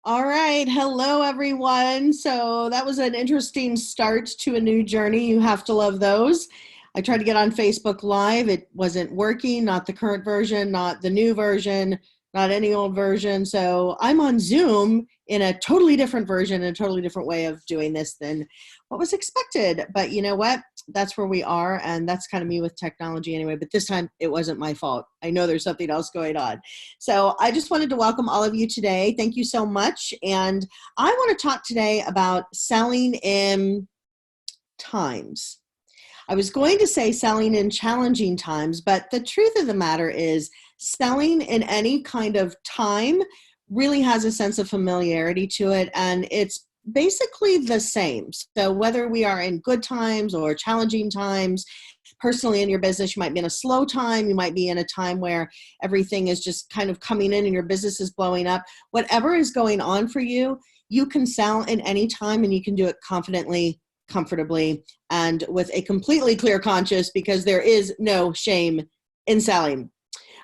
All right. Hello, everyone. So that was an interesting start to a new journey. You have to love those. I tried to get on Facebook Live. It wasn't working, not the current version, not the new version, not any old version. So I'm on Zoom in a totally different version, a totally different way of doing this than what was expected. But you know what? That's where we are. And that's kind of me with technology anyway. But this time it wasn't my fault. I know there's something else going on. So I just wanted to welcome all of you today. Thank you so much. And I want to talk today about selling in times. I was going to say selling in challenging times, but the truth of the matter is selling in any kind of time really has a sense of familiarity to it, and it's basically the same. So whether we are in good times or challenging times, personally in your business, you might be in a slow time, you might be in a time where everything is just kind of coming in and your business is blowing up. Whatever is going on for you, you can sell in any time and you can do it confidently, comfortably, and with a completely clear conscience because there is no shame in selling.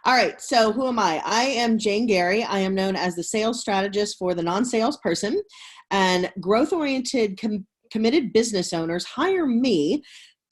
All right, so who am I? I am Jane Gary. I am known as the sales strategist for the non-sales person, and growth-oriented, committed business owners hire me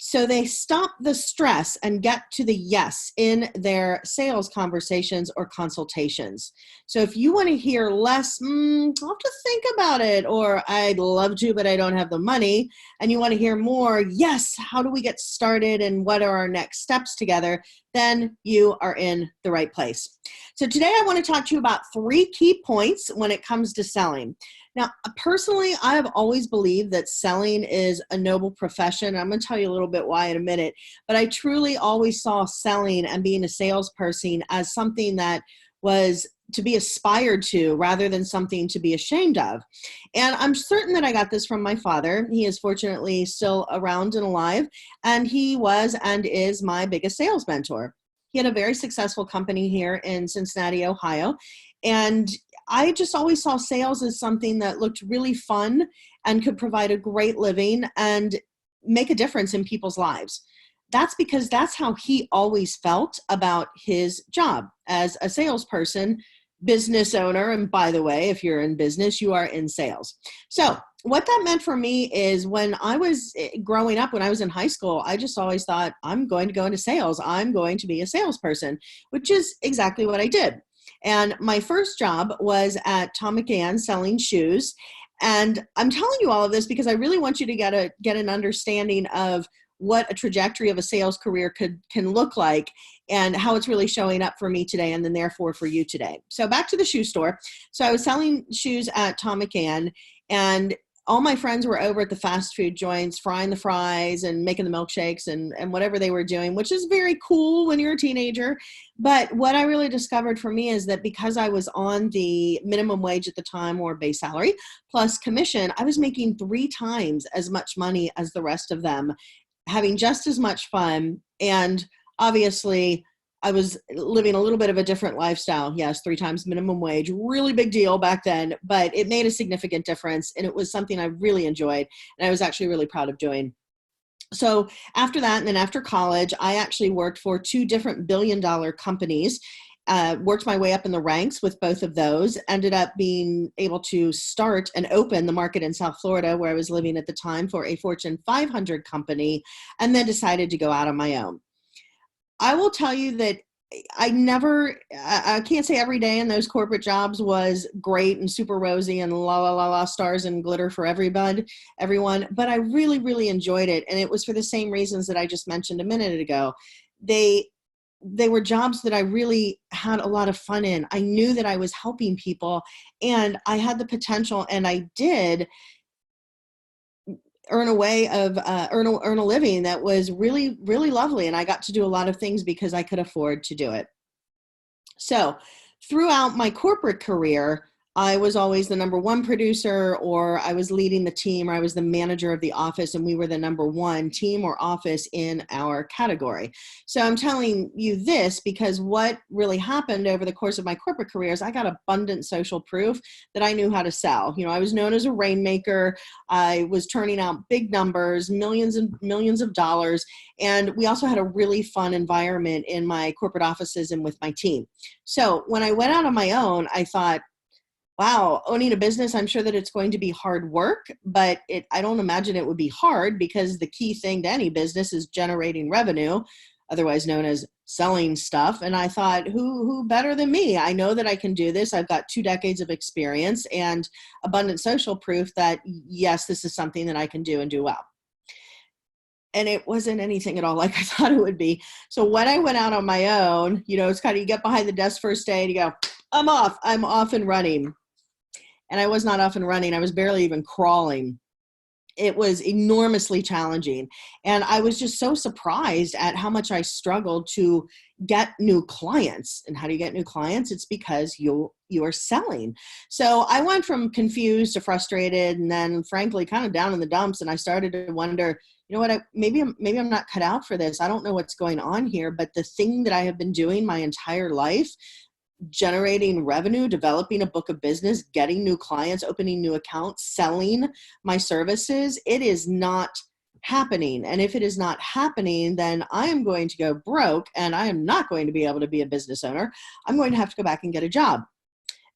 so they stop the stress and get to the yes in their sales conversations or consultations. So if you want to hear less, I'll have to think about it, or I'd love to, but I don't have the money, and you want to hear more, yes, how do we get started and what are our next steps together, then you are in the right place. So today I want to talk to you about 3 key points when it comes to selling. Now, personally, I have always believed that selling is a noble profession. I'm going to tell you a little bit why in a minute, but I truly always saw selling and being a salesperson as something that was to be aspired to rather than something to be ashamed of. And I'm certain that I got this from my father. He is fortunately still around and alive, and he was and is my biggest sales mentor. He had a very successful company here in Cincinnati, Ohio, and I just always saw sales as something that looked really fun and could provide a great living and make a difference in people's lives. That's because that's how he always felt about his job as a salesperson, business owner. And by the way, if you're in business, you are in sales. So what that meant for me is when I was growing up, when I was in high school, I just always thought, I'm going to go into sales. I'm going to be a salesperson, which is exactly what I did. And my first job was at Tom McAn selling shoes. And I'm telling you all of this because I really want you to get an understanding of what a trajectory of a sales career can look like and how it's really showing up for me today and then therefore for you today. So back to the shoe store. So I was selling shoes at Tom McAn, and all my friends were over at the fast food joints, frying the fries and making the milkshakes and whatever they were doing, which is very cool when you're a teenager. But what I really discovered for me is that because I was on the minimum wage at the time, or base salary plus commission, I was making 3 times as much money as the rest of them, having just as much fun. And obviously I was living a little bit of a different lifestyle. Yes, 3 times minimum wage, really big deal back then, but it made a significant difference. And it was something I really enjoyed. And I was actually really proud of doing. So after that, and then after college, I actually worked for 2 different billion-dollar companies, worked my way up in the ranks with both of those, ended up being able to start and open the market in South Florida, where I was living at the time, for a Fortune 500 company, and then decided to go out on my own. I will tell you that I can't say every day in those corporate jobs was great and super rosy and la la la la stars and glitter for everyone, but I really, really enjoyed it. And it was for the same reasons that I just mentioned a minute ago. They were jobs that I really had a lot of fun in. I knew that I was helping people, and I had the potential, and I did earn a living that was really, really lovely. And I got to do a lot of things because I could afford to do it. So throughout my corporate career, I was always the number 1 producer, or I was leading the team, or I was the manager of the office, and we were the number 1 team or office in our category. So I'm telling you this because what really happened over the course of my corporate career is I got abundant social proof that I knew how to sell. You know, I was known as a rainmaker. I was turning out big numbers, millions and millions of dollars. And we also had a really fun environment in my corporate offices and with my team. So when I went out on my own, I thought, wow, owning a business, I'm sure that it's going to be hard work, but I don't imagine it would be hard because the key thing to any business is generating revenue, otherwise known as selling stuff. And I thought, who better than me? I know that I can do this. I've got 2 decades of experience and abundant social proof that yes, this is something that I can do and do well. And it wasn't anything at all like I thought it would be. So when I went out on my own, it's kind of, you get behind the desk first day and you go, I'm off and running. And I was not off and running. I was barely even crawling. It was enormously challenging. And I was just so surprised at how much I struggled to get new clients. And how do you get new clients? It's because you are selling. So I went from confused to frustrated and then frankly kind of down in the dumps. And I started to wonder, you know what, maybe I'm not cut out for this. I don't know what's going on here, but the thing that I have been doing my entire life, generating revenue, developing a book of business, getting new clients, opening new accounts, selling my services, it is not happening. And if it is not happening, then I am going to go broke and I am not going to be able to be a business owner. I'm going to have to go back and get a job.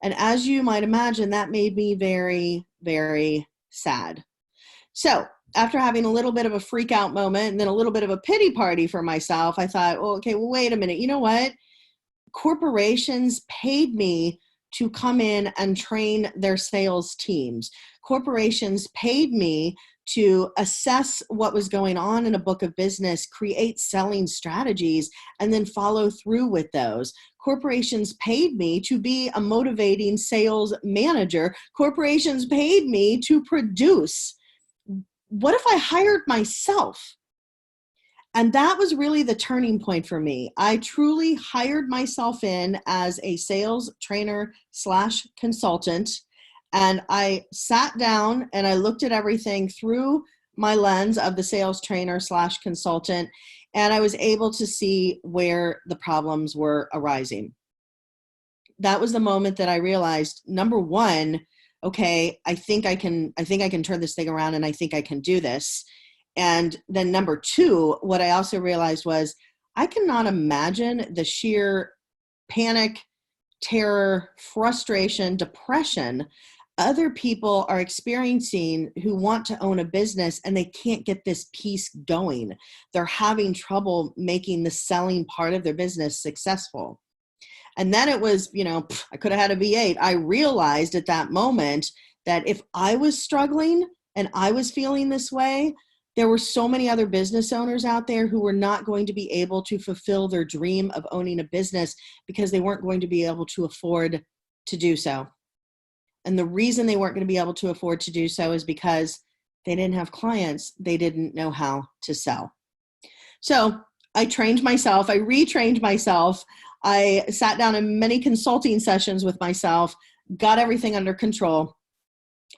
And as you might imagine, that made me very, very sad. So after having a little bit of a freak out moment and then a little bit of a pity party for myself, I thought, well, okay, well, wait a minute. You know what? Corporations paid me to come in and train their sales teams. Corporations paid me to assess what was going on in a book of business, create selling strategies, and then follow through with those. Corporations paid me to be a motivating sales manager. Corporations paid me to produce. What if I hired myself? And that was really the turning point for me. I truly hired myself in as a sales trainer / consultant. And I sat down and I looked at everything through my lens of the sales trainer / consultant. And I was able to see where the problems were arising. That was the moment that I realized, number one, okay, I think I can turn this thing around and I think I can do this. And then number two, what I also realized was I cannot imagine the sheer panic, terror, frustration, depression other people are experiencing who want to own a business and they can't get this piece going. They're having trouble making the selling part of their business successful. And then it was, I could have had a V8. I realized at that moment that if I was struggling and I was feeling this way, there were so many other business owners out there who were not going to be able to fulfill their dream of owning a business because they weren't going to be able to afford to do so. And the reason they weren't going to be able to afford to do so is because they didn't have clients. They didn't know how to sell. So I trained myself. I retrained myself. I sat down in many consulting sessions with myself, got everything under control,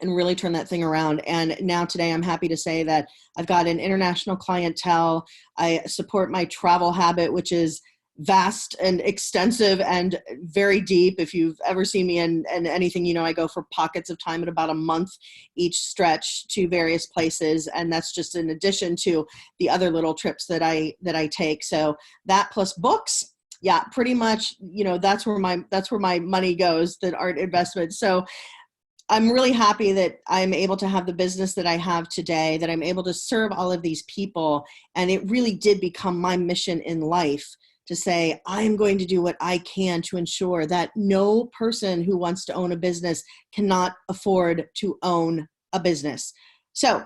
and really turned that thing around. And now today I'm happy to say that I've got an international clientele. I support my travel habit, which is vast and extensive and very deep. If you've ever seen me in anything, I go for pockets of time at about a month each stretch to various places. And that's just in addition to the other little trips that I take. So that plus books, yeah, pretty much, that's where my money goes, that art investment. So I'm really happy that I'm able to have the business that I have today, that I'm able to serve all of these people. And it really did become my mission in life to say, I'm going to do what I can to ensure that no person who wants to own a business cannot afford to own a business. So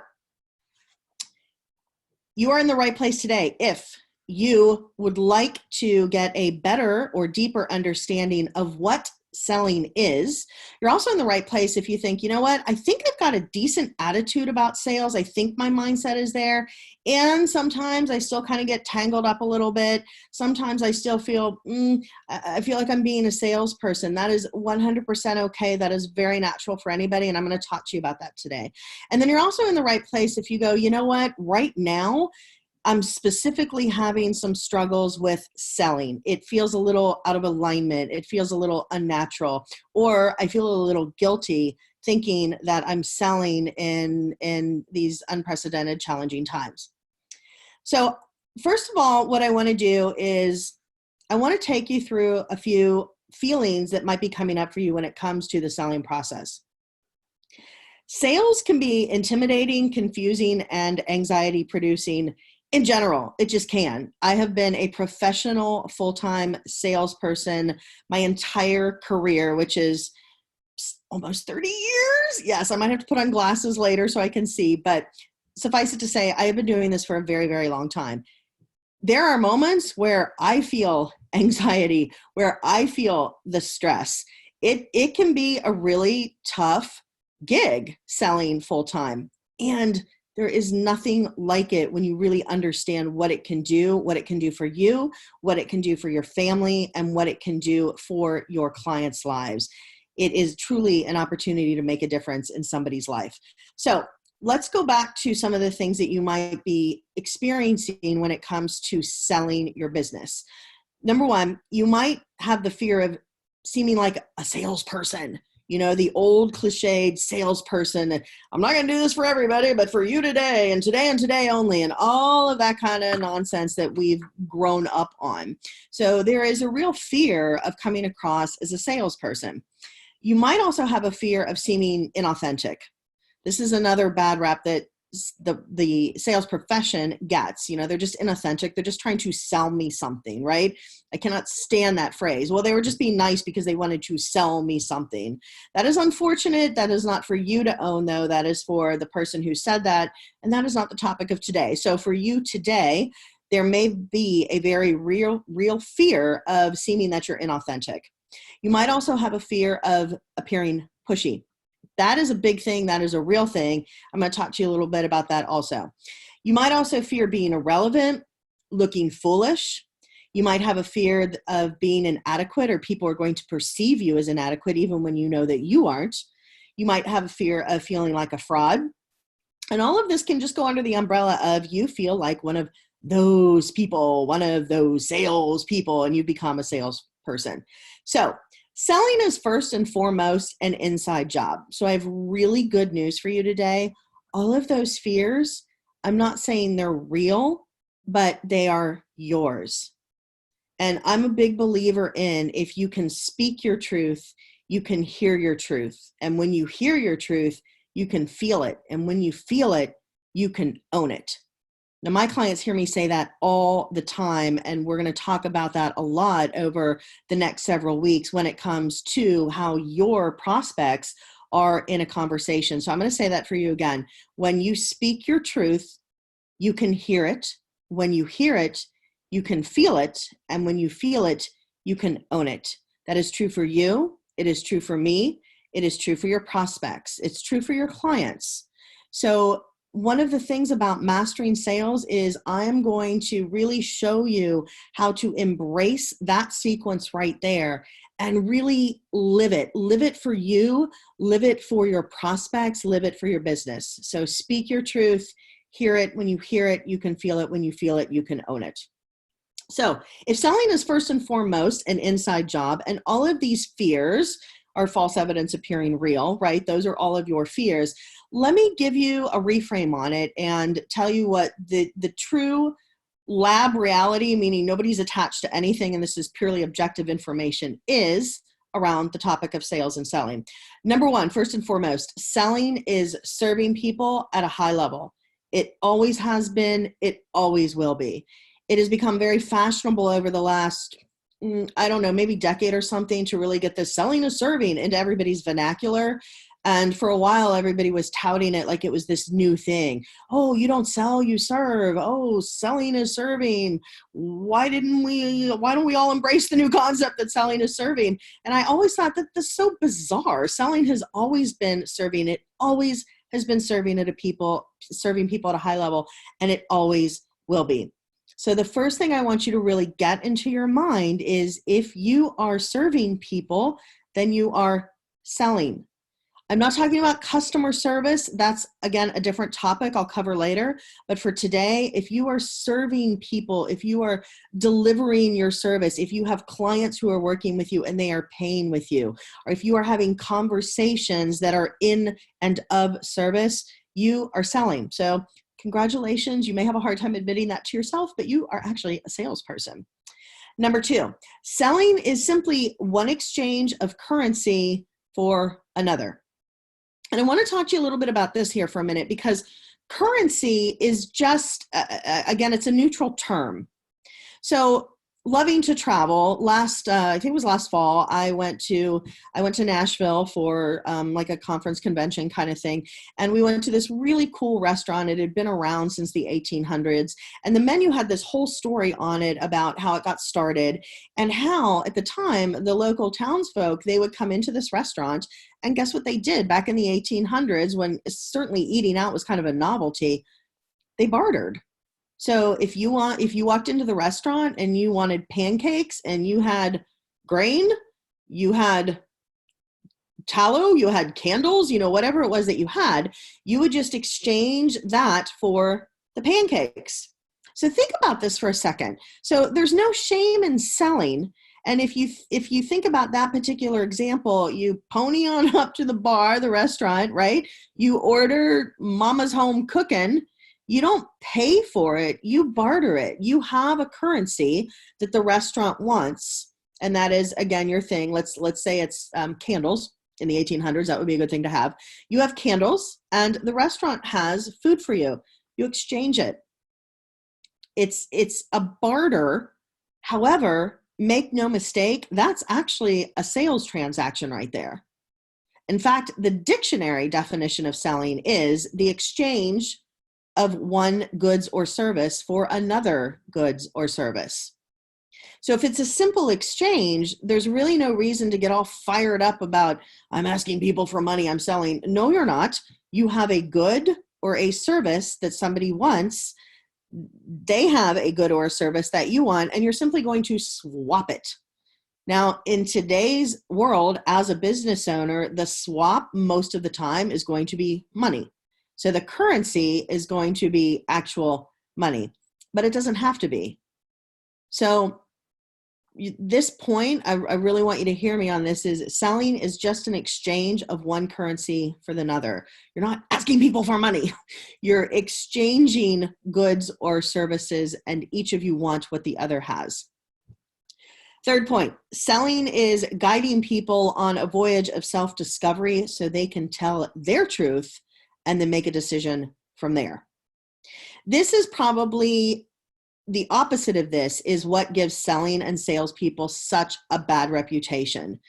you are in the right place today. If you would like to get a better or deeper understanding of what selling is, you're also in the right place if you think, you know what, I think I've got a decent attitude about sales. I think my mindset is there. And sometimes I still kind of get tangled up a little bit. Sometimes I still feel, I feel like I'm being a salesperson. That is 100% okay. That is very natural for anybody. And I'm going to talk to you about that today. And then you're also in the right place if you go, you know what, right now, I'm specifically having some struggles with selling. It feels a little out of alignment. It feels a little unnatural, or I feel a little guilty thinking that I'm selling in these unprecedented, challenging times. So first of all, what I want to do is I want to take you through a few feelings that might be coming up for you when it comes to the selling process. Sales can be intimidating, confusing, and anxiety producing in general. It just can. I have been a professional full-time salesperson my entire career, which is almost 30 years. Yes, I might have to put on glasses later so I can see, but suffice it to say, I have been doing this for a very, very long time. There are moments where I feel anxiety, where I feel the stress. It can be a really tough gig selling full time. And there is nothing like it when you really understand what it can do for you, what it can do for your family, and what it can do for your clients' lives. It is truly an opportunity to make a difference in somebody's life. So let's go back to some of the things that you might be experiencing when it comes to selling your business. Number one, you might have the fear of seeming like a salesperson, the old cliched salesperson. I'm not going to do this for everybody, but for you today and today only, and all of that kind of nonsense that we've grown up on. So there is a real fear of coming across as a salesperson. You might also have a fear of seeming inauthentic. This is another bad rap that the sales profession gets. They're just inauthentic. They're just trying to sell me something, right? I cannot stand that phrase. Well, they were just being nice because they wanted to sell me something. That is unfortunate. That is not for you to own, though. That is for the person who said that, and that is not the topic of today. So for you today, there may be a very real fear of seeming that you're inauthentic. You might also have a fear of appearing pushy. That is a big thing. That is a real thing. I'm going to talk to you a little bit about that also. You might also fear being irrelevant, looking foolish. You might have a fear of being inadequate, or people are going to perceive you as inadequate even when you know that you aren't. You might have a fear of feeling like a fraud. And all of this can just go under the umbrella of you feel like one of those people, one of those sales people, and you become a salesperson. So selling is first and foremost an inside job. So I have really good news for you today. All of those fears, I'm not saying they're real, but they are yours. And I'm a big believer in, if you can speak your truth, you can hear your truth. And when you hear your truth, you can feel it. And when you feel it, you can own it. Now, my clients hear me say that all the time, and we're going to talk about that a lot over the next several weeks when it comes to how your prospects are in a conversation. So I'm going to say that for you again. When you speak your truth, you can hear it. When you hear it, you can feel it. And when you feel it, you can own it. That is true for you. It is true for me. It is true for your prospects. It's true for your clients. So one of the things about mastering sales is I'm going to really show you how to embrace that sequence right there and really live it. Live it for you, live it for your prospects, live it for your business. So speak your truth, hear it. When you hear it, you can feel it. When you feel it, you can own it. So if selling is first and foremost an inside job, and all of these fears are false evidence appearing real, right? Those are all of your fears. Let me give you a reframe on it and tell you what the true lab reality, meaning nobody's attached to anything and this is purely objective information, is around the topic of sales and selling. Number one, first and foremost, selling is serving people at a high level. It always has been, it always will be. It has become very fashionable over the last, I don't know, maybe decade or something, to really get the selling is serving into everybody's vernacular. And for a while, everybody was touting it like it was this new thing. Oh, you don't sell, you serve. Oh, selling is serving. Why don't we all embrace the new concept that selling is serving? And I always thought that this is so bizarre. Selling has always been serving. It always has been serving people at a high level, and it always will be. So the first thing I want you to really get into your mind is, if you are serving people, then you are selling. I'm not talking about customer service. That's, again, a different topic I'll cover later. But for today, if you are serving people, if you are delivering your service, if you have clients who are working with you and they are paying with you, or if you are having conversations that are in and of service, you are selling. So congratulations. You may have a hard time admitting that to yourself, but you are actually a salesperson. Number two, selling is simply one exchange of currency for another. And I want to talk to you a little bit about this here for a minute, because currency is just, again, it's a neutral term. So loving to travel, I think it was last fall, I went to Nashville for like a conference convention kind of thing. And we went to this really cool restaurant. It had been around since the 1800s. And the menu had this whole story on it about how it got started and how at the time, the local townsfolk, they would come into this restaurant, and guess what they did back in the 1800s, when certainly eating out was kind of a novelty? They bartered. So if you walked into the restaurant and you wanted pancakes and you had grain, you had tallow, you had candles, whatever it was that you had, you would just exchange that for the pancakes. So think about this for a second. So there's no shame in selling. And if you think about that particular example, you pony on up to the bar, the restaurant, right? You order mama's home cooking. You don't pay for it, you barter it. You have a currency that the restaurant wants, and that is, again, your thing. Let's say it's candles in the 1800s. That would be a good thing to have. You have candles, and the restaurant has food for you. You exchange it. It's a barter. However, make no mistake, that's actually a sales transaction right there. In fact, the dictionary definition of selling is the exchange of one goods or service for another goods or service. So if it's a simple exchange, there's really no reason to get all fired up about, I'm asking people for money, I'm selling. No, you're not. You have a good or a service that somebody wants. They have a good or a service that you want, and you're simply going to swap it. Now, in today's world, as a business owner, the swap most of the time is going to be money. So the currency is going to be actual money, but it doesn't have to be. So this point, I really want you to hear me on this, is selling is just an exchange of one currency for another. You're not asking people for money. You're exchanging goods or services, and each of you want what the other has. Third point, selling is guiding people on a voyage of self-discovery so they can tell their truth and then make a decision from there. This is probably the opposite of this, is what gives selling and salespeople such a bad reputation.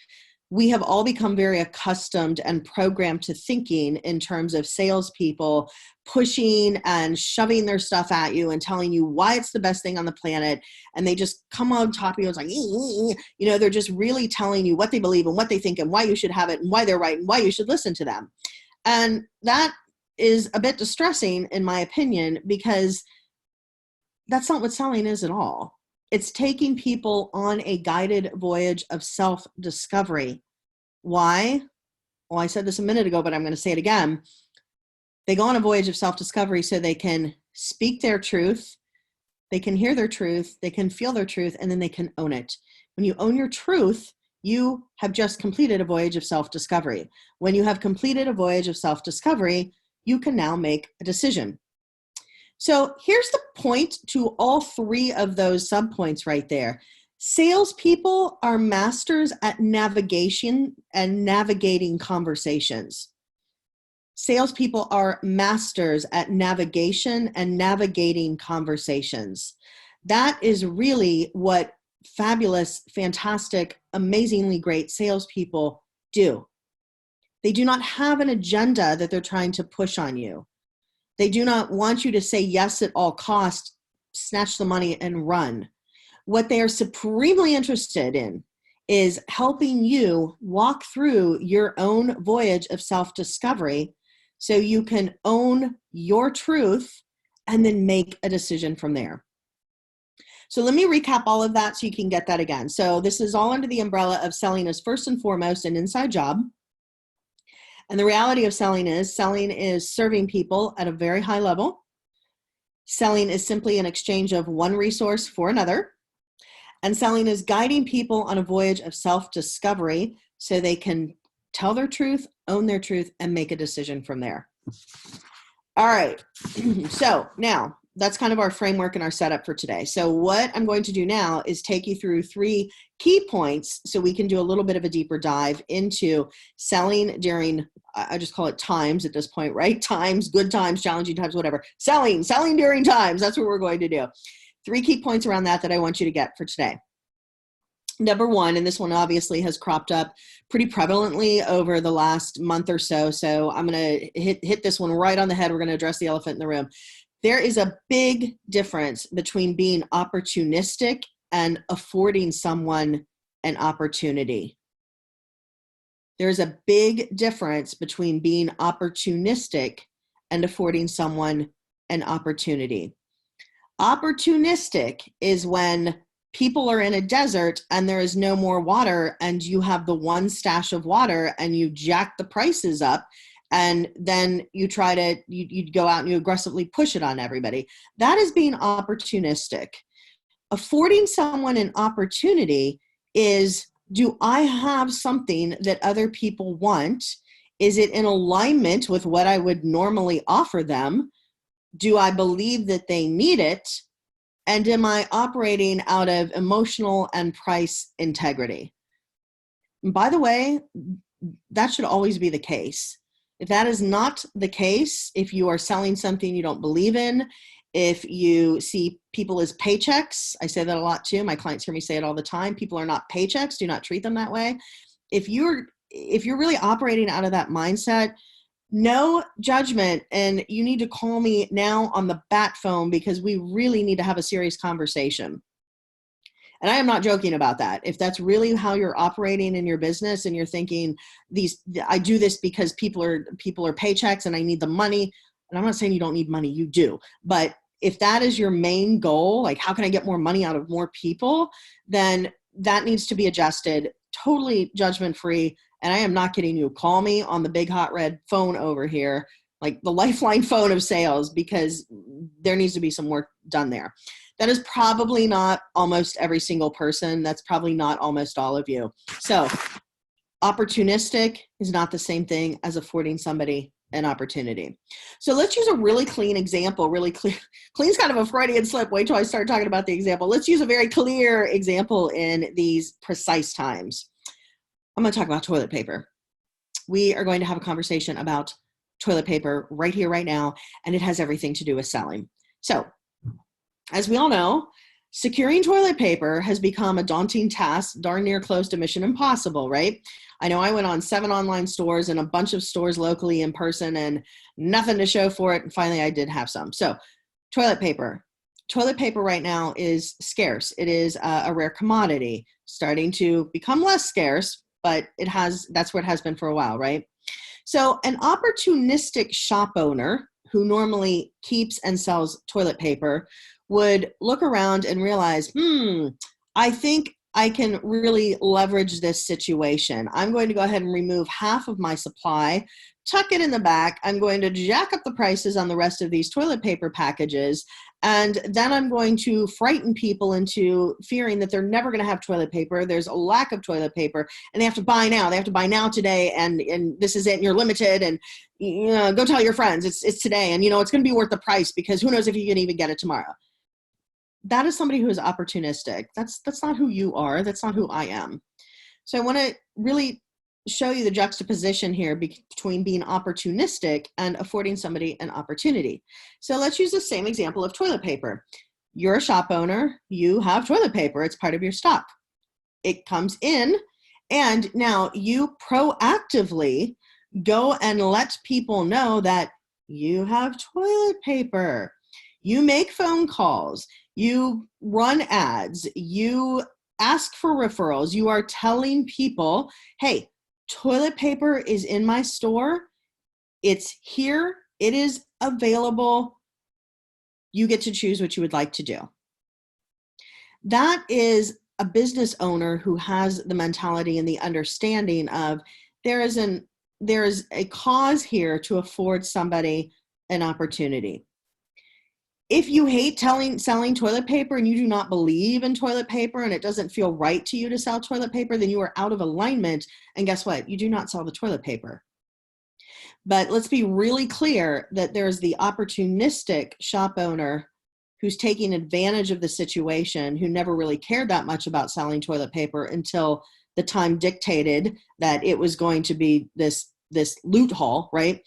We have all become very accustomed and programmed to thinking in terms of salespeople pushing and shoving their stuff at you and telling you why it's the best thing on the planet. And they just come on top of you. It's like, they're just really telling you what they believe and what they think and why you should have it and why they're right and why you should listen to them. And that is a bit distressing, in my opinion, because that's not what selling is at all. It's taking people on a guided voyage of self-discovery. Why? Well, I said this a minute ago, but I'm going to say it again. They go on a voyage of self-discovery so they can speak their truth, they can hear their truth, they can feel their truth, and then they can own it. When you own your truth, you have just completed a voyage of self-discovery. When you have completed a voyage of self-discovery, you can now make a decision. So here's the point to all three of those subpoints right there. Salespeople are masters at navigation and navigating conversations. Salespeople are masters at navigation and navigating conversations. That is really what fabulous, fantastic, amazingly great salespeople do. They do not have an agenda that they're trying to push on you. They do not want you to say yes at all costs, snatch the money, and run. What they are supremely interested in is helping you walk through your own voyage of self-discovery so you can own your truth and then make a decision from there. So let me recap all of that so you can get that again. So this is all under the umbrella of selling is first and foremost an inside job. And the reality of selling is serving people at a very high level. Selling is simply an exchange of one resource for another. And selling is guiding people on a voyage of self-discovery so they can tell their truth, own their truth, and make a decision from there. All right. So now that's kind of our framework and our setup for today. So what I'm going to do now is take you through 3 key points so we can do a little bit of a deeper dive into selling during, I just call it times at this point, right? Times, good times, challenging times, whatever. Selling during times. That's what we're going to do. 3 key points around that I want you to get for today. Number 1, and this one obviously has cropped up pretty prevalently over the last month or so. So I'm going to hit this one right on the head. We're going to address the elephant in the room. There is a big difference between being opportunistic and affording someone an opportunity. There's a big difference between being opportunistic and affording someone an opportunity. Opportunistic is when people are in a desert and there is no more water and you have the one stash of water and you jack the prices up and then you try to, you go out and you aggressively push it on everybody. That is being opportunistic. Affording someone an opportunity is, do I have something that other people want? Is it in alignment with what I would normally offer them? Do I believe that they need it? And am I operating out of emotional and price integrity? And by the way, that should always be the case. If that is not the case, if you are selling something you don't believe in, if you see people as paychecks, I say that a lot too. My clients hear me say it all the time. People are not paychecks. Do not treat them that way. If you're really operating out of that mindset, no judgment, and you need to call me now on the bat phone because we really need to have a serious conversation. And I am not joking about that. If that's really how you're operating in your business and you're thinking I do this because people are paychecks and I need the money, and I'm not saying you don't need money, you do. But if that is your main goal, like how can I get more money out of more people, then that needs to be adjusted, totally judgment-free. And I am not kidding you. Call me on the big hot red phone over here, like the lifeline phone of sales, because there needs to be some work done there. That is probably not almost every single person. That's probably not almost all of you. So opportunistic is not the same thing as affording somebody an opportunity. So let's use a really clean example, really clear. Clean's kind of a Freudian slip. Wait till I start talking about the example. Let's use a very clear example in these precise times. I'm going to talk about toilet paper. We are going to have a conversation about toilet paper right here, right now, and it has everything to do with selling. So, as we all know, securing toilet paper has become a daunting task, darn near close to mission impossible, right? I know I went on 7 online stores and a bunch of stores locally in person and nothing to show for it, and finally I did have some. So, toilet paper. Toilet paper right now is scarce. It is a rare commodity, starting to become less scarce, but that's where it has been for a while, right? So an opportunistic shop owner who normally keeps and sells toilet paper would look around and realize, I think I can really leverage this situation. I'm going to go ahead and remove half of my supply, tuck it in the back. I'm going to jack up the prices on the rest of these toilet paper packages. And then I'm going to frighten people into fearing that they're never going to have toilet paper. There's a lack of toilet paper and they have to buy now. They have to buy now today. And this is it. And you're limited. And go tell your friends it's today. And it's going to be worth the price because who knows if you can even get it tomorrow. That is somebody who is opportunistic. That's not who you are. That's not who I am. So I want to really show you the juxtaposition here between being opportunistic and affording somebody an opportunity. So let's use the same example of toilet paper. You're a shop owner. You have toilet paper. It's part of your stock. It comes in, and now you proactively go and let people know that you have toilet paper. You make phone calls. You run ads. You ask for referrals. You are telling people, hey, toilet paper is in my store. It's here. It is available. You get to choose what you would like to do. That is a business owner who has the mentality and the understanding of there is a cause here to afford somebody an opportunity. If you hate selling toilet paper and you do not believe in toilet paper and it doesn't feel right to you to sell toilet paper, then you are out of alignment. And guess what? You do not sell the toilet paper. But let's be really clear that there's the opportunistic shop owner who's taking advantage of the situation, who never really cared that much about selling toilet paper until the time dictated that it was going to be this loot haul, right?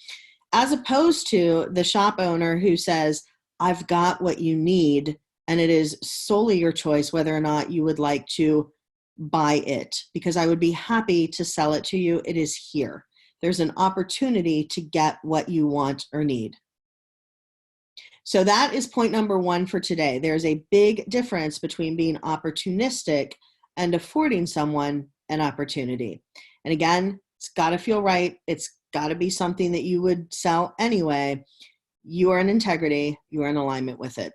As opposed to the shop owner who says, I've got what you need, and it is solely your choice whether or not you would like to buy it, because I would be happy to sell it to you. It is here. There's an opportunity to get what you want or need. So that is point number one for today. There's a big difference between being opportunistic and affording someone an opportunity. And again, it's got to feel right. It's got to be something that you would sell anyway. You are in integrity. You are in alignment with it.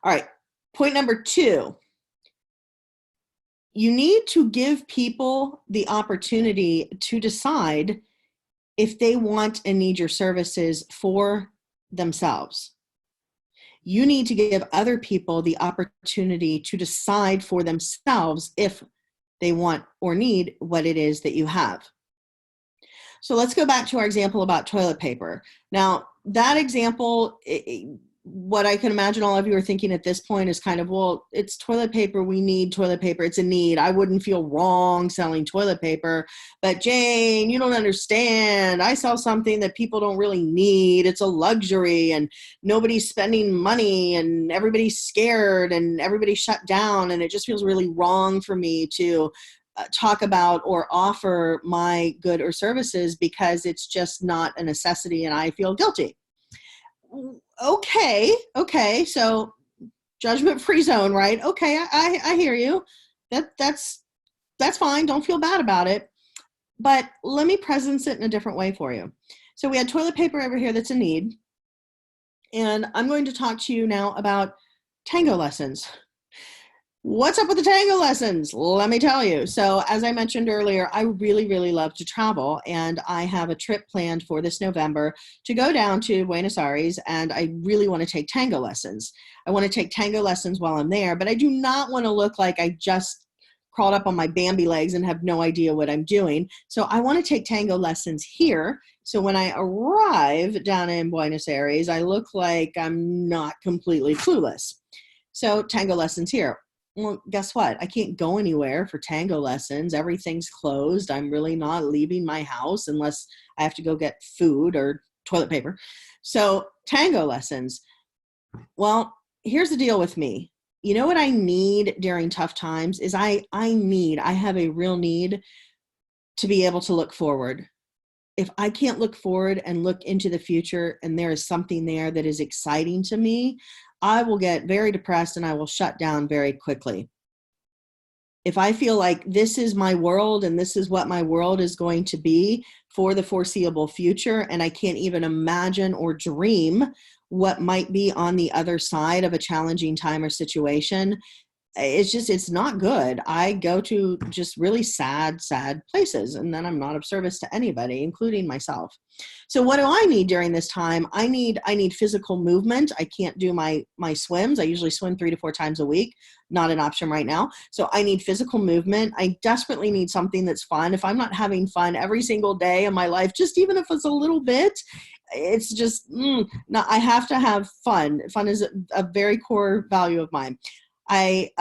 All right. Point number two. You need to give people the opportunity to decide if they want and need your services for themselves. You need to give other people the opportunity to decide for themselves if they want or need what it is that you have. So let's go back to our example about toilet paper. Now, that example, what I can imagine all of you are thinking at this point is kind of, well, it's toilet paper. We need toilet paper. It's a need. I wouldn't feel wrong selling toilet paper. But Jane, you don't understand. I sell something that people don't really need. It's a luxury and nobody's spending money and everybody's scared and everybody's shut down. And it just feels really wrong for me to talk about or offer my good or services because it's just not a necessity and I feel guilty. Okay. So judgment-free zone, right? Okay, I hear you. That's fine. Don't feel bad about it. But let me presence it in a different way for you. So we had toilet paper over here that's a need. And I'm going to talk to you now about tango lessons. What's up with the tango lessons? Let me tell you. So as I mentioned earlier, I really, really love to travel, and I have a trip planned for this November to go down to Buenos Aires, and I really want to take tango lessons. I want to take tango lessons while I'm there, but I do not want to look like I just crawled up on my Bambi legs and have no idea what I'm doing. So I want to take tango lessons here. So when I arrive down in Buenos Aires, I look like I'm not completely clueless. So tango lessons here. Well, guess what? I can't go anywhere for tango lessons. Everything's closed. I'm really not leaving my house unless I have to go get food or toilet paper. So tango lessons. Well, here's the deal with me. You know what I need during tough times is I have a real need to be able to look forward. If I can't look forward and look into the future and there is something there that is exciting to me, I will get very depressed and I will shut down very quickly. If I feel like this is my world and this is what my world is going to be for the foreseeable future, and I can't even imagine or dream what might be on the other side of a challenging time or situation, it's not good. I go to just really sad places, and then I'm not of service to anybody, including myself. So what do I need during this time? I need physical movement. I can't do my swims. I usually swim 3 to 4 times a week. Not an option right now. So I need physical movement. I desperately need something that's fun. If I'm not having fun every single day of my life, just even if it's a little bit, it's just, no, I have to have fun. Fun is a very core value of mine. I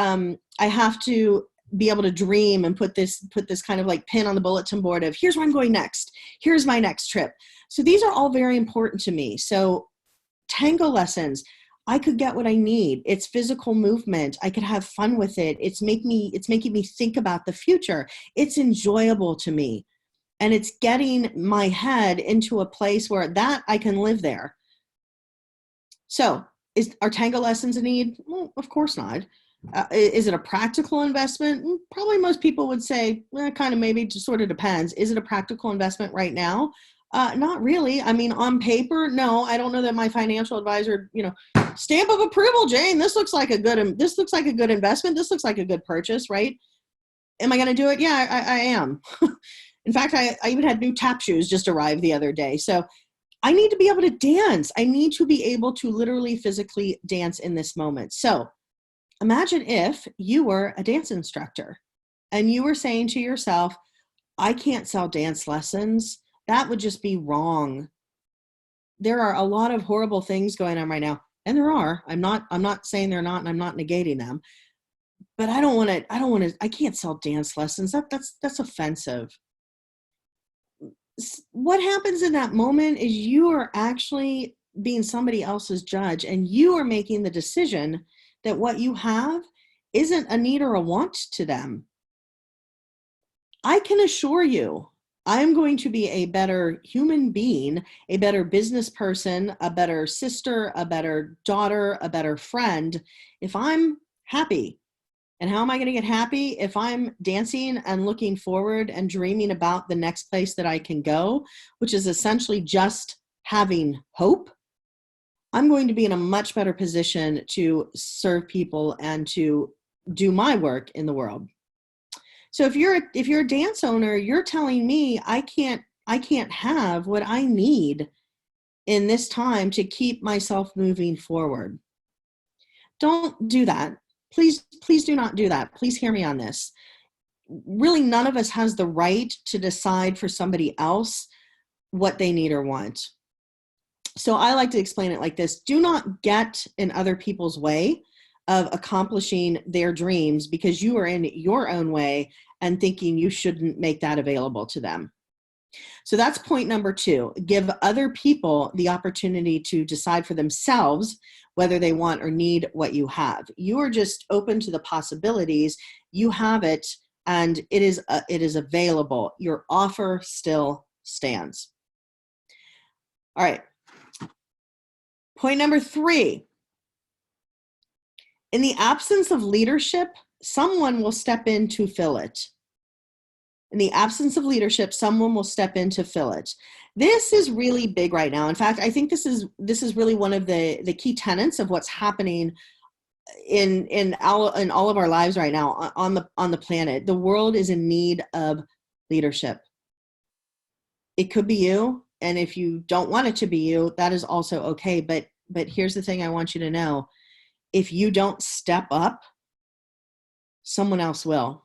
have to be able to dream and put this kind of like pin on the bulletin board of here's where I'm going next. Here's my next trip. So these are all very important to me. So tango lessons, I could get what I need. It's physical movement. I could have fun with it. It's making me think about the future. It's enjoyable to me. And it's getting my head into a place where that I can live there. So are tango lessons a need? Well, of course not. Is it a practical investment? Probably most people would say, kind of maybe, just sort of depends. Is it a practical investment right now? Not really. I mean, on paper, no. I don't know that my financial advisor, stamp of approval, Jane. This looks like a good investment. This looks like a good purchase, right? Am I going to do it? Yeah, I am. In fact, I even had new tap shoes just arrive the other day. So I need to be able to dance. I need to be able to literally physically dance in this moment. So imagine if you were a dance instructor and you were saying to yourself, I can't sell dance lessons. That would just be wrong. There are a lot of horrible things going on right now. And there are. I'm not saying they're not, and I'm not negating them. But I can't sell dance lessons. That's offensive. What happens in that moment is you are actually being somebody else's judge, and you are making the decision that what you have isn't a need or a want to them. I can assure you, I'm going to be a better human being, a better business person, a better sister, a better daughter, a better friend, if I'm happy. And how am I going to get happy? If I'm dancing and looking forward and dreaming about the next place that I can go, which is essentially just having hope, I'm going to be in a much better position to serve people and to do my work in the world. So if you're a dance owner, you're telling me I can't have what I need in this time to keep myself moving forward. Don't do that. Please do not do that. Please hear me on this. Really, none of us has the right to decide for somebody else what they need or want. So I like to explain it like this. Do not get in other people's way of accomplishing their dreams because you are in your own way and thinking you shouldn't make that available to them. So that's point number 2. Give other people the opportunity to decide for themselves whether they want or need what you have. You are just open to the possibilities. You have it, and it is available. Your offer still stands. All right. Point number 3. In the absence of leadership, someone will step in to fill it. In the absence of leadership, someone will step in to fill it. This is really big right now. In fact, I think this is really one of the key tenets of what's happening in all of our lives right now on the planet. The world is in need of leadership. It could be you, and if you don't want it to be you, that is also okay. But here's the thing I want you to know. If you don't step up, someone else will.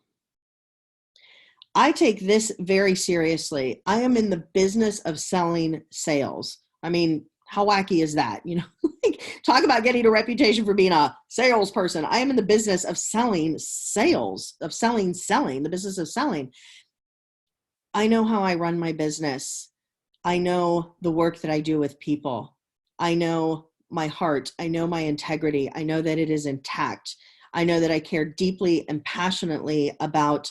I take this very seriously. I am in the business of selling sales. I mean, how wacky is that? Talk about getting a reputation for being a salesperson. I am in the business of selling sales, of selling, the business of selling. I know how I run my business. I know the work that I do with people. I know my heart. I know my integrity. I know that it is intact. I know that I care deeply and passionately about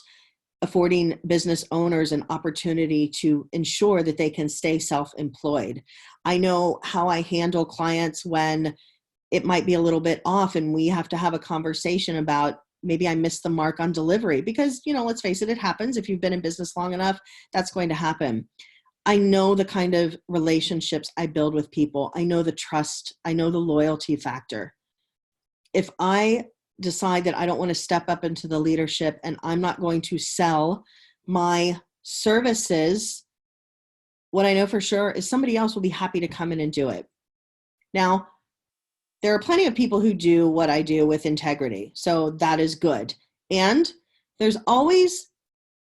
affording business owners an opportunity to ensure that they can stay self-employed. I know how I handle clients when it might be a little bit off and we have to have a conversation about maybe I missed the mark on delivery because, let's face it, it happens. If you've been in business long enough, that's going to happen. I know the kind of relationships I build with people. I know the trust. I know the loyalty factor. If I decide that I don't want to step up into the leadership and I'm not going to sell my services, what I know for sure is somebody else will be happy to come in and do it. Now, there are plenty of people who do what I do with integrity, so that is good. And there's always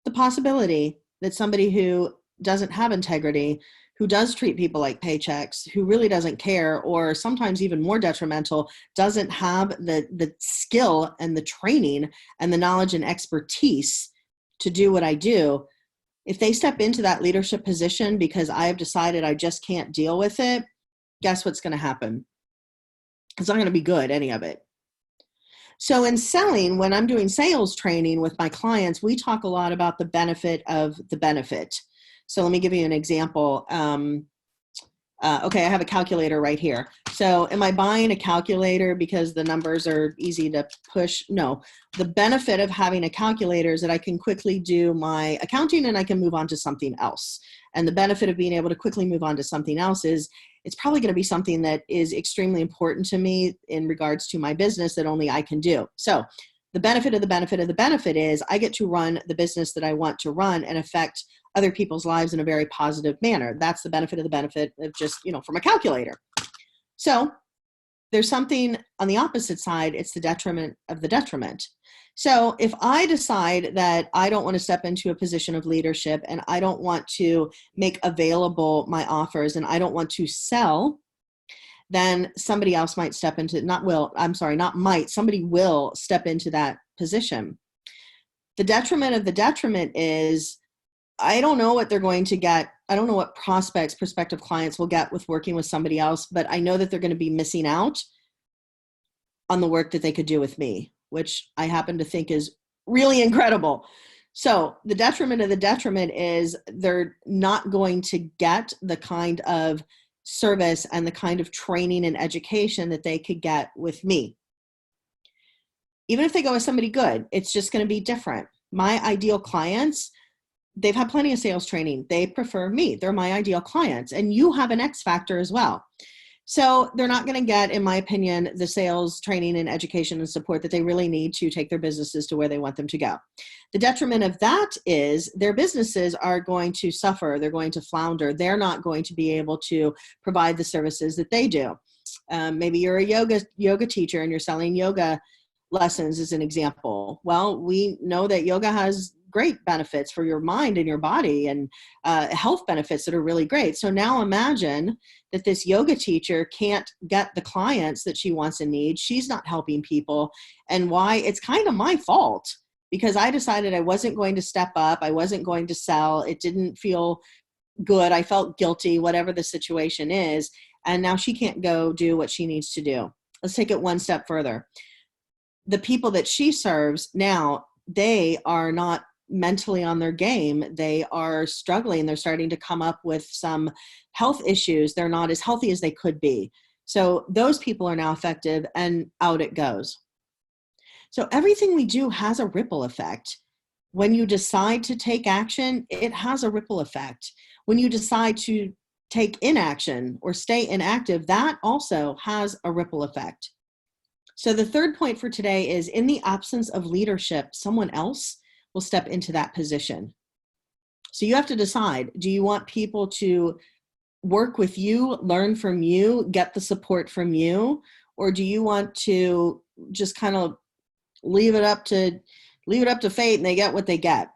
the possibility that somebody who doesn't have integrity, who does treat people like paychecks, who really doesn't care, or sometimes even more detrimental, doesn't have the skill and the training and the knowledge and expertise to do what I do, if they step into that leadership position because I have decided I just can't deal with it, guess what's going to happen? It's not going to be good, any of it. So in selling, when I'm doing sales training with my clients, we talk a lot about the benefit of the benefit. So let me give you an example. Okay, I have a calculator right here. So am I buying a calculator because the numbers are easy to push? No. The benefit of having a calculator is that I can quickly do my accounting and I can move on to something else. And the benefit of being able to quickly move on to something else is it's probably going to be something that is extremely important to me in regards to my business that only I can do. So the benefit of the benefit of the benefit is I get to run the business that I want to run and affect other people's lives in a very positive manner. That's the benefit of the benefit of just, from a calculator. So there's something on the opposite side. It's the detriment of the detriment. So if I decide that I don't want to step into a position of leadership and I don't want to make available my offers and I don't want to sell, then somebody else might step into, somebody will step into that position. The detriment of the detriment is, I don't know what they're going to get. I don't know what prospective clients will get with working with somebody else, but I know that they're going to be missing out on the work that they could do with me, which I happen to think is really incredible. So the detriment of the detriment is they're not going to get the kind of service and the kind of training and education that they could get with me. Even if they go with somebody good, it's just going to be different. My ideal clients, they've had plenty of sales training. They prefer me. They're my ideal clients. And you have an X factor as well. So they're not going to get, in my opinion, the sales training and education and support that they really need to take their businesses to where they want them to go. The detriment of that is their businesses are going to suffer. They're going to flounder. They're not going to be able to provide the services that they do. Maybe you're a yoga teacher and you're selling yoga lessons as an example. Well, we know that yoga has great benefits for your mind and your body, and health benefits that are really great. So now imagine that this yoga teacher can't get the clients that she wants and needs. She's not helping people. And why? It's kind of my fault, because I decided I wasn't going to step up. I wasn't going to sell. It didn't feel good. I felt guilty, whatever the situation is. And now she can't go do what she needs to do. Let's take it one step further. The people that she serves now, they are not mentally on their game. They are struggling. They're starting to come up with some health issues. They're not as healthy as they could be. So those people are now affected, and out it goes. So everything we do has a ripple effect. When you decide to take action, it has a ripple effect. When you decide to take inaction or stay inactive, that also has a ripple effect. So the third point for today is, in the absence of leadership, someone else will step into that position. So you have to decide, do you want people to work with you, learn from you, get the support from you, or do you want to just kind of leave it up to fate and they get what they get?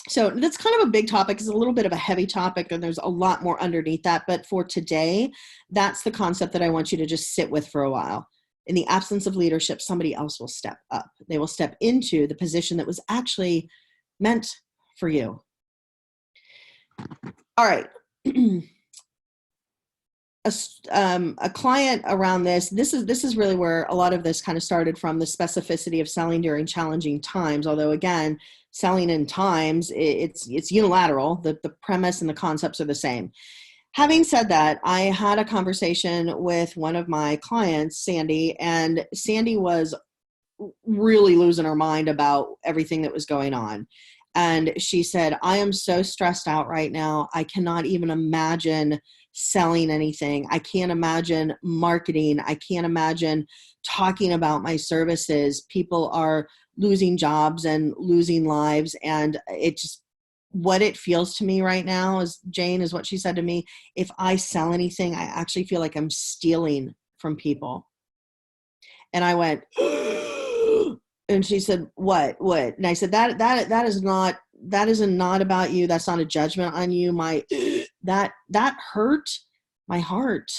So that's kind of a big topic. It's a little bit of a heavy topic, and there's a lot more underneath that. But for today, that's the concept that I want you to just sit with for a while. In the absence of leadership, somebody else will step up. They will step into the position that was actually meant for you. All right. A client around this is really where a lot of this kind of started from, the specificity of selling during challenging times. Although again, selling in times, it's unilateral. The premise and the concepts are the same. Having said that, I had a conversation with one of my clients, Sandy, and Sandy was really losing her mind about everything that was going on. And she said, I am so stressed out right now. I cannot even imagine selling anything. I can't imagine marketing. I can't imagine talking about my services. People are losing jobs and losing lives. And it just, what it feels to me right now is, Jane, is what she said to me, if I sell anything, I actually feel like I'm stealing from people. And I went, and she said, what? And I said, that is not about you. That's not a judgment on you. That hurt my heart.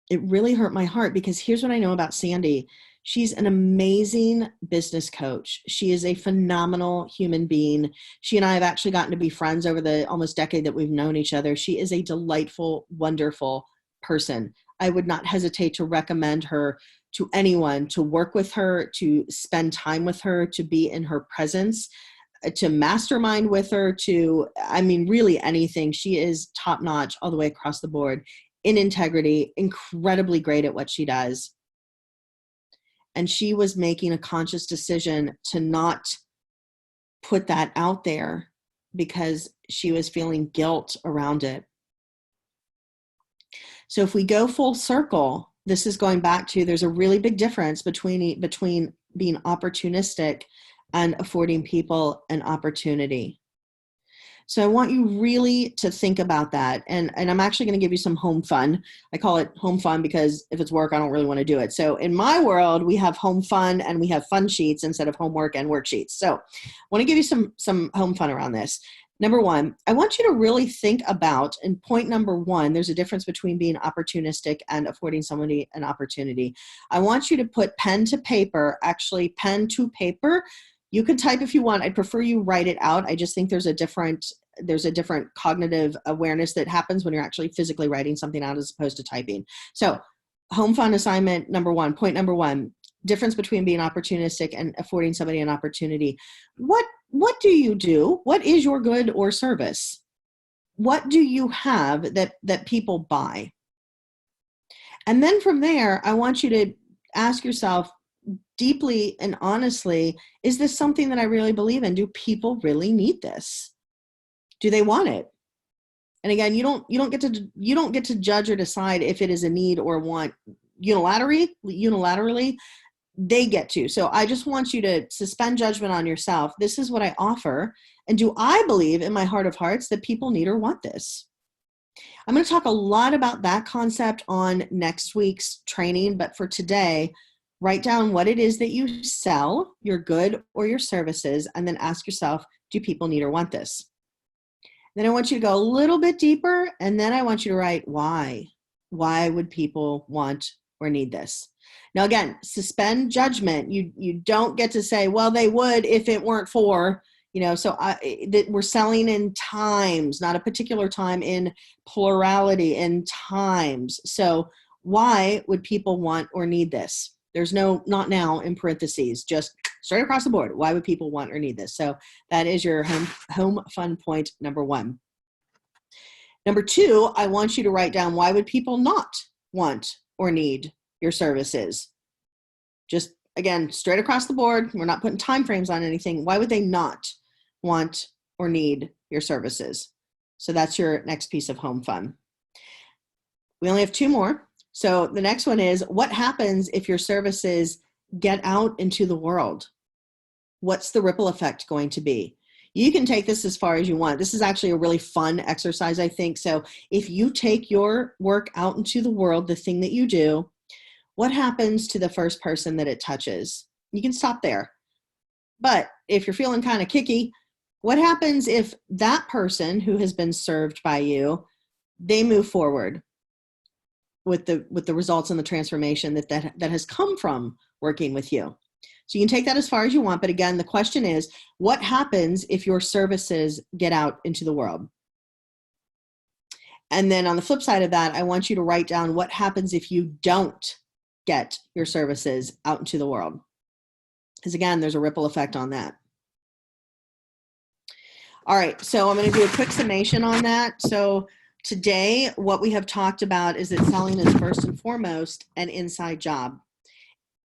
It really hurt my heart, because here's what I know about Sandy. She's an amazing business coach. She is a phenomenal human being. She and I have actually gotten to be friends over the almost decade that we've known each other. She is a delightful, wonderful person. I would not hesitate to recommend her to anyone, to work with her, to spend time with her, to be in her presence, to mastermind with her, really anything. She is top notch all the way across the board in integrity, incredibly great at what she does. And she was making a conscious decision to not put that out there because she was feeling guilt around it. So if we go full circle, this is going back to, there's a really big difference between being opportunistic and affording people an opportunity. So I want you really to think about that. And I'm actually going to give you some home fun. I call it home fun because if it's work, I don't really want to do it. So in my world, we have home fun and we have fun sheets instead of homework and worksheets. So I want to give you some home fun around this. Number one, I want you to really think about, and point number one, there's a difference between being opportunistic and affording somebody an opportunity. I want you to put pen to paper, actually pen to paper. You can type if you want. I'd prefer you write it out. I just think there's a different cognitive awareness that happens when you're actually physically writing something out as opposed to typing. So home fun assignment number one, point number one, difference between being opportunistic and affording somebody an opportunity. What do you do? What is your good or service? What do you have that people buy? And then from there, I want you to ask yourself deeply and honestly, is this something that I really believe in? Do people really need this? Do they want it? And again, you don't get to judge or decide if it is a need or want unilaterally. They get to. So I just want you to suspend judgment on yourself. This is what I offer. And do I believe in my heart of hearts that people need or want this? I'm going to talk a lot about that concept on next week's training. But for today, write down what it is that you sell, your good or your services, and then ask yourself, do people need or want this? Then I want you to go a little bit deeper. And then I want you to write why. Why would people want or need this? Now, again, suspend judgment. You don't get to say, well, they would if it weren't for, so we're selling in times, not a particular time, in plurality, in times. So why would people want or need this? There's no not now in parentheses, just straight across the board. Why would people want or need this? So that is your home fun point number one. Number two, I want you to write down, why would people not want or need your services? Just again, straight across the board. We're not putting time frames on anything. Why would they not want or need your services? So that's your next piece of home fun. We only have two more. So the next one is, what happens if your services get out into the world? What's the ripple effect going to be? You can take this as far as you want. This is actually a really fun exercise, I think. So if you take your work out into the world, the thing that you do, what happens to the first person that it touches? You can stop there. But if you're feeling kind of kicky, what happens if that person who has been served by you, they move forward with the results and the transformation that has come from working with you? So you can take that as far as you want. But again, the question is, what happens if your services get out into the world? And then on the flip side of that, I want you to write down what happens if you don't get your services out into the world. Because again, there's a ripple effect on that. All right, so I'm going to do a quick summation on that. So today, what we have talked about is that selling is first and foremost an inside job.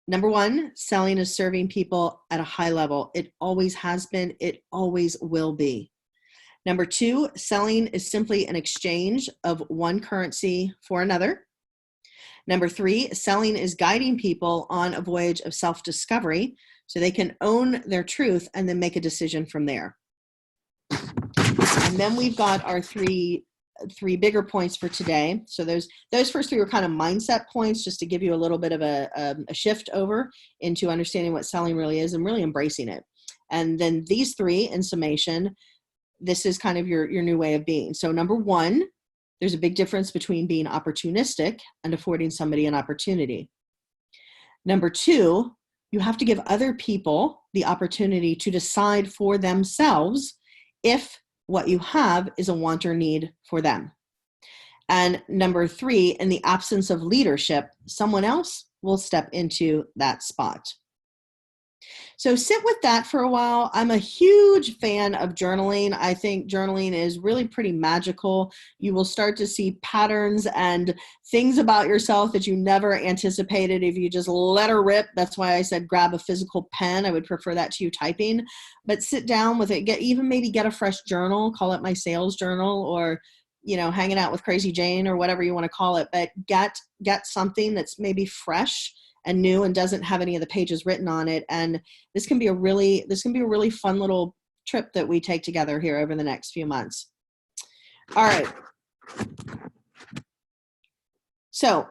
Number one, selling is serving people at a high level. It always has been. It always will be. Number two, selling is simply an exchange of one currency for another. Number three, selling is guiding people on a voyage of self-discovery so they can own their truth and then make a decision from there. And then we've got our three bigger points for today. So those first three were kind of mindset points, just to give you a little bit of a shift over into understanding what selling really is and really embracing it. And then these three, in summation, this is kind of your new way of being. So number one, there's a big difference between being opportunistic and affording somebody an opportunity. Number two, you have to give other people the opportunity to decide for themselves if what you have is a want or need for them. And number three, in the absence of leadership, someone else will step into that spot. So sit with that for a while. I'm a huge fan of journaling. I think journaling is really pretty magical. You will start to see patterns and things about yourself that you never anticipated if you just let her rip. That's why I said grab a physical pen. I would prefer that to you typing, but sit down with it. Maybe get a fresh journal, call it my sales journal, or hanging out with Crazy Jane or whatever you want to call it, but get something that's maybe fresh and new and doesn't have any of the pages written on it. And this can be a really fun little trip that we take together here over the next few months. All right. So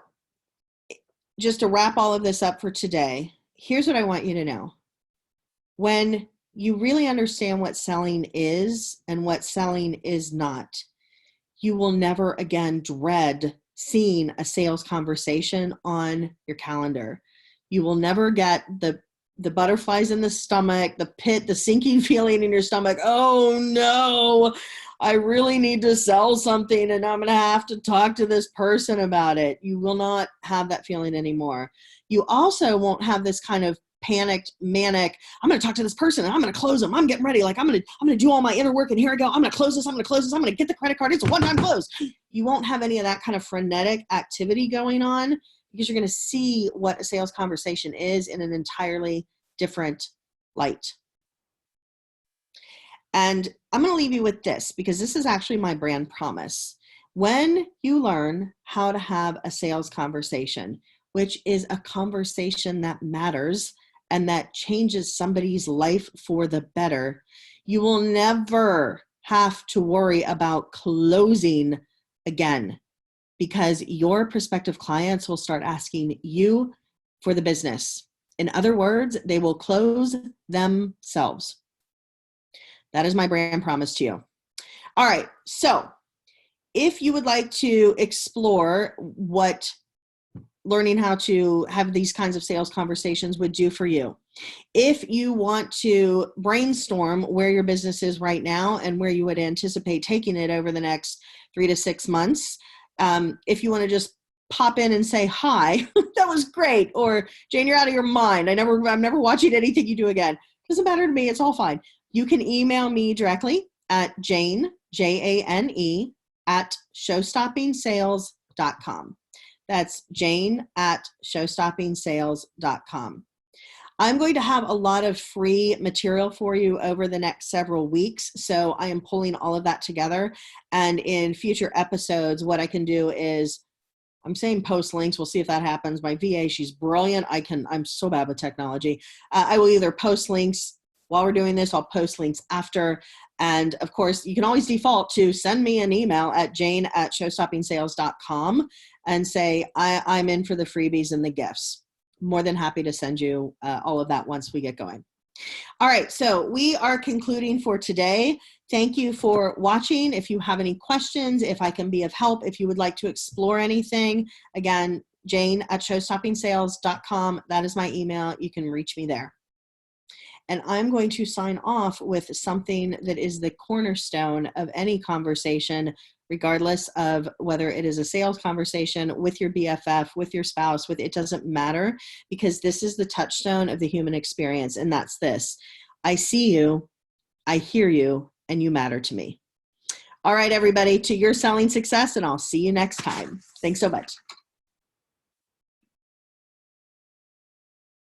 just to wrap all of this up for today, here's what I want you to know. When you really understand what selling is and what selling is not, you will never again dread seeing a sales conversation on your calendar. You will never get the butterflies in the stomach, the pit, the sinking feeling in your stomach. Oh no, I really need to sell something and I'm going to have to talk to this person about it. You will not have that feeling anymore. You also won't have this kind of panicked, manic, I'm going to talk to this person and I'm going to close them. I'm getting ready. Like I'm going to do all my inner work and here I go. I'm going to close this. I'm going to close this. I'm going to get the credit card. It's a one-time close. You won't have any of that kind of frenetic activity going on because you're going to see what a sales conversation is in an entirely different light. And I'm going to leave you with this because this is actually my brand promise. When you learn how to have a sales conversation, which is a conversation that matters and that changes somebody's life for the better, you will never have to worry about closing again because your prospective clients will start asking you for the business. In other words, they will close themselves. That is my brand promise to you. All right. So if you would like to explore what learning how to have these kinds of sales conversations would do for you, if you want to brainstorm where your business is right now and where you would anticipate taking it over the next 3 to 6 months, if you want to just pop in and say, hi, that was great. Or Jane, you're out of your mind. I'm never watching anything you do again. Doesn't matter to me. It's all fine. You can email me directly at Jane, Jane, at showstoppingsales.com. That's Jane at showstoppingsales.com. I'm going to have a lot of free material for you over the next several weeks. So I am pulling all of that together. And in future episodes, what I can do is, I'm saying post links. We'll see if that happens. My VA, she's brilliant. I'm so bad with technology. I will either post links while we're doing this. I'll post links after. And of course, you can always default to send me an email at jane@showstoppingsales.com and say, I'm in for the freebies and the gifts. More than happy to send you all of that once we get going. All right, so we are concluding for today. Thank you for watching. If you have any questions, if I can be of help, if you would like to explore anything, again, Jane@showstoppingsales.com. That is my email. You can reach me there. And I'm going to sign off with something that is the cornerstone of any conversation, regardless of whether it is a sales conversation with your BFF, with your spouse, it doesn't matter, because this is the touchstone of the human experience. And that's this: I see you, I hear you, and you matter to me. All right, everybody, to your selling success, and I'll see you next time. Thanks so much.